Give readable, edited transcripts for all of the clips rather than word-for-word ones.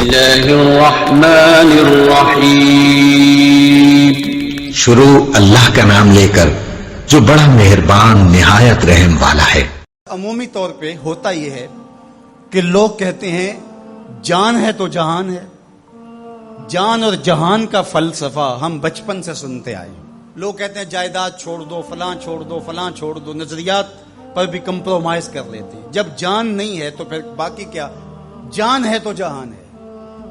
الله الرحمن الرحيم. شروع اللہ کا نام لے کر جو بڑا مہربان نہایت رحم والا ہے. عمومی طور پہ ہوتا یہ ہے کہ لوگ کہتے ہیں جان ہے تو جہان ہے. جان اور جہان کا فلسفہ ہم بچپن سے سنتے آئے ہیں. لوگ کہتے ہیں جائیداد چھوڑ دو، فلاں چھوڑ دو، فلاں چھوڑ دو، نظریات پر بھی کمپرومائز کر لیتے ہیں. جب جان نہیں ہے تو پھر باقی کیا؟ جان ہے تو جہان ہے.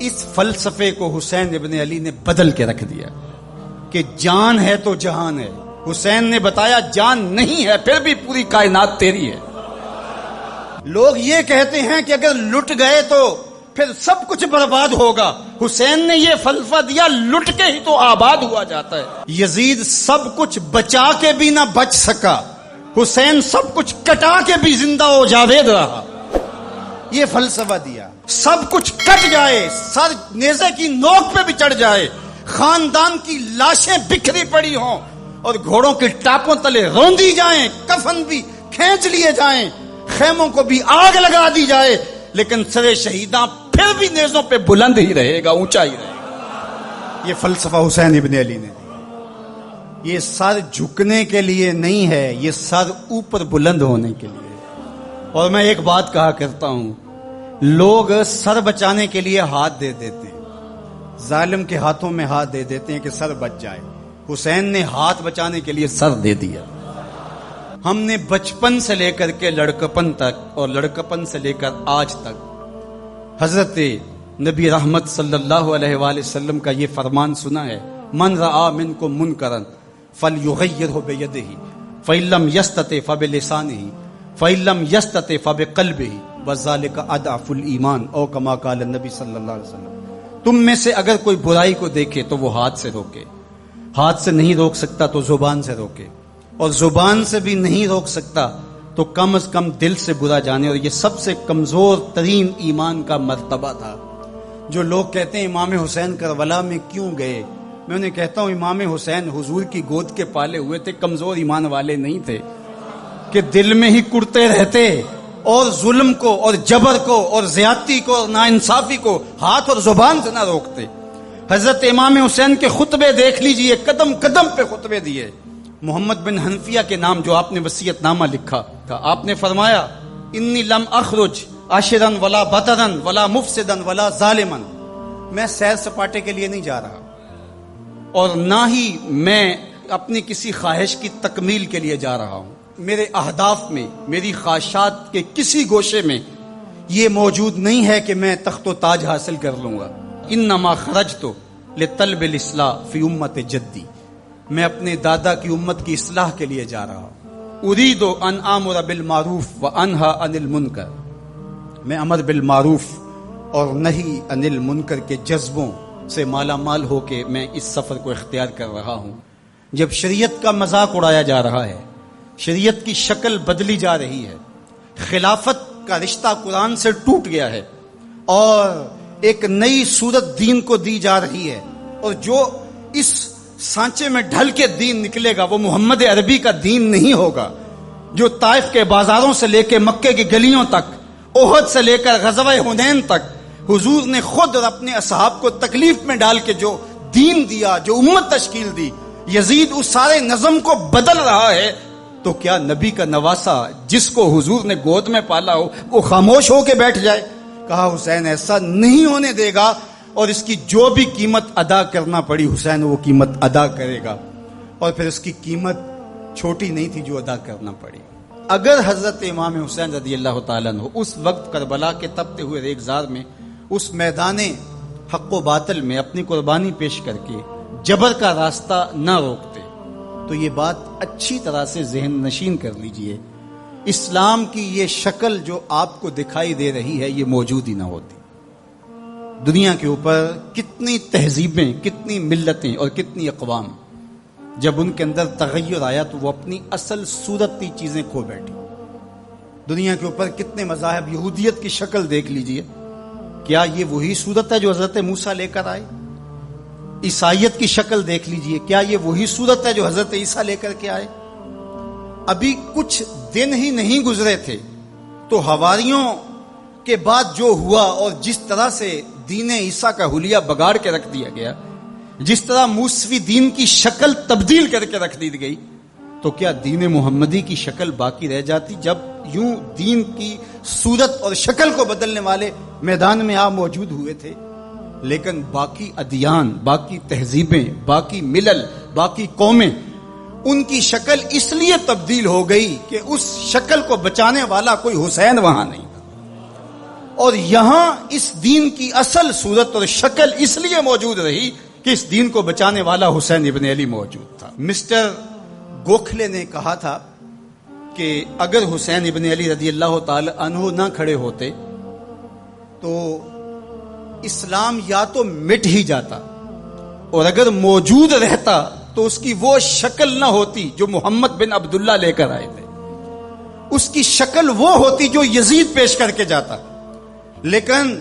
اس فلسفے کو حسین ابن علی نے بدل کے رکھ دیا کہ جان ہے تو جہان ہے. حسین نے بتایا جان نہیں ہے پھر بھی پوری کائنات تیری ہے. لوگ یہ کہتے ہیں کہ اگر لٹ گئے تو پھر سب کچھ برباد ہوگا. حسین نے یہ فلسفہ دیا لٹ کے ہی تو آباد ہوا جاتا ہے. یزید سب کچھ بچا کے بھی نہ بچ سکا، حسین سب کچھ کٹا کے بھی زندہ و جاوید رہا. یہ فلسفہ دیا سب کچھ کٹ جائے، سر نیزے کی نوک پہ بھی چڑھ جائے، خاندان کی لاشیں بکھری پڑی ہوں اور گھوڑوں کے ٹاپوں تلے روندی جائیں، کفن بھی کھینچ لیے جائیں، خیموں کو بھی آگ لگا دی جائے، لیکن سر شہیداں پھر بھی نیزوں پہ بلند ہی رہے گا، اونچا ہی رہے گا. یہ فلسفہ حسین ابن علی نے دیا. یہ سر جھکنے کے لیے نہیں ہے، یہ سر اوپر بلند ہونے کے لیے. اور میں ایک بات کہا کرتا ہوں، لوگ سر بچانے کے لیے ہاتھ دے دیتے ہیں، ظالم کے ہاتھوں میں ہاتھ دے دیتے ہیں کہ سر بچ جائے. حسین نے ہاتھ بچانے کے لیے سر دے دیا. ہم نے بچپن سے لے کر کے لڑکپن تک اور لڑکپن سے لے کر آج تک حضرت نبی رحمت صلی اللہ علیہ وآلہ وسلم کا یہ فرمان سنا ہے، من رآ منکم منکرا فلیغیرہ بیدہ فإن لم یستطع فبلسانہ فإن لم یستطع فبقلبہ وذالک اضعف الایمان او کما قال النبی صلی اللہ علیہ وسلم. تم میں سے اگر کوئی برائی کو دیکھے تو وہ ہاتھ سے روکے، ہاتھ سے نہیں روک سکتا تو زبان سے روکے، اور زبان سے بھی نہیں روک سکتا تو کم از کم دل سے برا جانے. اور یہ سب سے کمزور ترین ایمان کا مرتبہ تھا. جو لوگ کہتے ہیں امام حسین کربلا میں کیوں گئے، میں انہیں کہتا ہوں امام حسین حضور کی گود کے پالے ہوئے تھے، کمزور ایمان والے نہیں تھے کہ دل میں ہی کڑتے رہتے اور ظلم کو اور جبر کو اور زیادتی کو اور ناانصافی کو ہاتھ اور زبان سے نہ روکتے. حضرت امام حسین کے خطبے دیکھ لیجئے، قدم قدم پہ خطبے دیے. محمد بن حنفیہ کے نام جو آپ نے وصیت نامہ لکھا تھا، آپ نے فرمایا انی لم اخرج عاشرا ولا بطرا ولا مفسدا ولا ظالما. میں سیر سپاٹے کے لیے نہیں جا رہا اور نہ ہی میں اپنی کسی خواہش کی تکمیل کے لیے جا رہا ہوں. میرے اہداف میں، میری خواہشات کے کسی گوشے میں یہ موجود نہیں ہے کہ میں تخت و تاج حاصل کر لوں گا. انما خرجت لطلب الاصلاح فی امت جدی. میں اپنے دادا کی امت کی اصلاح کے لیے جا رہا ہوں. اريد ان آمر بالمعروف وانہا عن المنکر. میں امر بالمعروف اور نہی عن المنکر کے جذبوں سے مالا مال ہو کے میں اس سفر کو اختیار کر رہا ہوں. جب شریعت کا مذاق اڑایا جا رہا ہے، شریعت کی شکل بدلی جا رہی ہے، خلافت کا رشتہ قرآن سے ٹوٹ گیا ہے اور ایک نئی صورت دین کو دی جا رہی ہے، اور جو اس سانچے میں ڈھل کے دین نکلے گا وہ محمد عربی کا دین نہیں ہوگا جو طائف کے بازاروں سے لے کے مکے کی گلیوں تک، احد سے لے کر غزوہ حنین تک حضور نے خود اور اپنے اصحاب کو تکلیف میں ڈال کے جو دین دیا، جو امت تشکیل دی. یزید اس سارے نظم کو بدل رہا ہے، تو کیا نبی کا نواسا جس کو حضور نے گود میں پالا ہو وہ خاموش ہو کے بیٹھ جائے؟ کہا حسین ایسا نہیں ہونے دے گا، اور اس کی جو بھی قیمت ادا کرنا پڑی حسین وہ قیمت ادا کرے گا. اور پھر اس کی قیمت چھوٹی نہیں تھی جو ادا کرنا پڑی. اگر حضرت امام حسین رضی اللہ تعالیٰ عنہ اس وقت کربلا کے تپتے ہوئے ریگزار میں اس میدان حق و باطل میں اپنی قربانی پیش کر کے جبر کا راستہ نہ روکتے تو یہ بات اچھی طرح سے ذہن نشین کر لیجئے، اسلام کی یہ شکل جو آپ کو دکھائی دے رہی ہے یہ موجود ہی نہ ہوتی. دنیا کے اوپر کتنی تہذیبیں، کتنی ملتیں اور کتنی اقوام، جب ان کے اندر تغیر آیا تو وہ اپنی اصل صورتی چیزیں کھو بیٹھی. دنیا کے اوپر کتنے مذاہب، یہودیت کی شکل دیکھ لیجئے، کیا یہ وہی صورت ہے جو حضرت موسیٰ لے کر آئے؟ عیسائیت کی شکل دیکھ لیجئے، کیا یہ وہی صورت ہے جو حضرت عیسیٰ لے کر کے آئے؟ ابھی کچھ دن ہی نہیں گزرے تھے تو حواریوں کے بعد جو ہوا اور جس طرح سے دین عیسیٰ کا حلیہ بگاڑ کے رکھ دیا گیا، جس طرح موسوی دین کی شکل تبدیل کر کے رکھ دی گئی، تو کیا دین محمدی کی شکل باقی رہ جاتی؟ جب یوں دین کی صورت اور شکل کو بدلنے والے میدان میں آپ موجود ہوئے تھے، لیکن باقی ادیان، باقی تہذیبیں، باقی ملل، باقی قومیں، ان کی شکل اس لیے تبدیل ہو گئی کہ اس شکل کو بچانے والا کوئی حسین وہاں نہیں تھا، اور یہاں اس دین کی اصل صورت اور شکل اس لیے موجود رہی کہ اس دین کو بچانے والا حسین ابن علی موجود تھا۔ مسٹر گوکھلے نے کہا تھا کہ اگر حسین ابن علی رضی اللہ تعالی عنہ نہ کھڑے ہوتے تو اسلام یا تو مٹ ہی جاتا، اور اگر موجود رہتا تو اس کی وہ شکل نہ ہوتی جو محمد بن عبداللہ لے کر آئے تھے، اس کی شکل وہ ہوتی جو یزید پیش کر کے جاتا۔ لیکن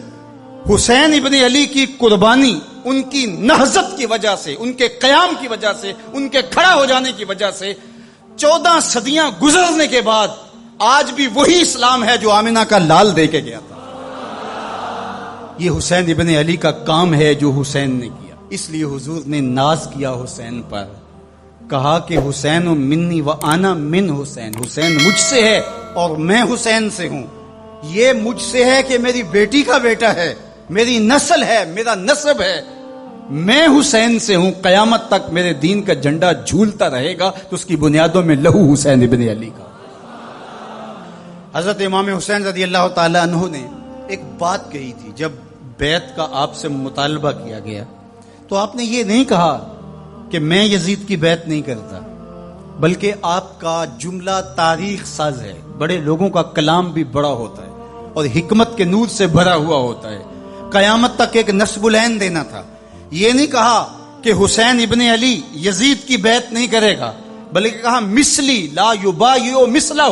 حسین ابن علی کی قربانی، ان کی نہضت کی وجہ سے، ان کے قیام کی وجہ سے، ان کے کھڑا ہو جانے کی وجہ سے 14 صدیاں گزرنے کے بعد آج بھی وہی اسلام ہے جو آمنہ کا لال دے کے گیا تھا۔ یہ حسین ابن علی کا کام ہے جو حسین نے کیا، اس لیے حضور نے ناز کیا حسین پر، کہا کہ حسین منی و انا من حسین، حسین مجھ سے ہے اور میں حسین سے ہوں۔ یہ مجھ سے ہے کہ میری بیٹی کا بیٹا ہے، میری نسل ہے، میرا نسب ہے، میں حسین سے ہوں، قیامت تک میرے دین کا جھنڈا جھولتا رہے گا، تو اس کی بنیادوں میں لہو حسین ابن علی کا۔ حضرت امام حسین رضی اللہ تعالی عنہ نے ایک بات کہی تھی، جب بیعت کا آپ سے مطالبہ کیا گیا تو آپ نے یہ نہیں کہا کہ میں یزید کی بیعت نہیں کرتا، بلکہ آپ کا جملہ تاریخ ساز ہے، بڑے لوگوں کا کلام بھی بڑا ہوتا ہے اور حکمت کے نور سے بھرا ہوا ہوتا ہے، قیامت تک ایک نسب العین دینا تھا۔ یہ نہیں کہا کہ حسین ابن علی یزید کی بیعت نہیں کرے گا، بلکہ کہا مثلی لا یبایع مثلہ،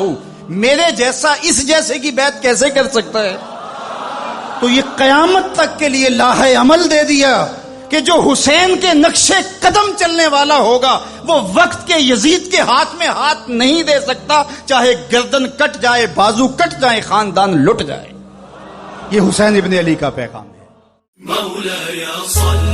میرے جیسا اس جیسے کی بیعت کیسے کر سکتا ہے؟ تو یہ قیامت تک کے لیے لاہ عمل دے دیا کہ جو حسین کے نقشے قدم چلنے والا ہوگا وہ وقت کے یزید کے ہاتھ میں ہاتھ نہیں دے سکتا، چاہے گردن کٹ جائے، بازو کٹ جائے، خاندان لٹ جائے۔ یہ حسین ابن علی کا پیغام ہے۔ مولاي صل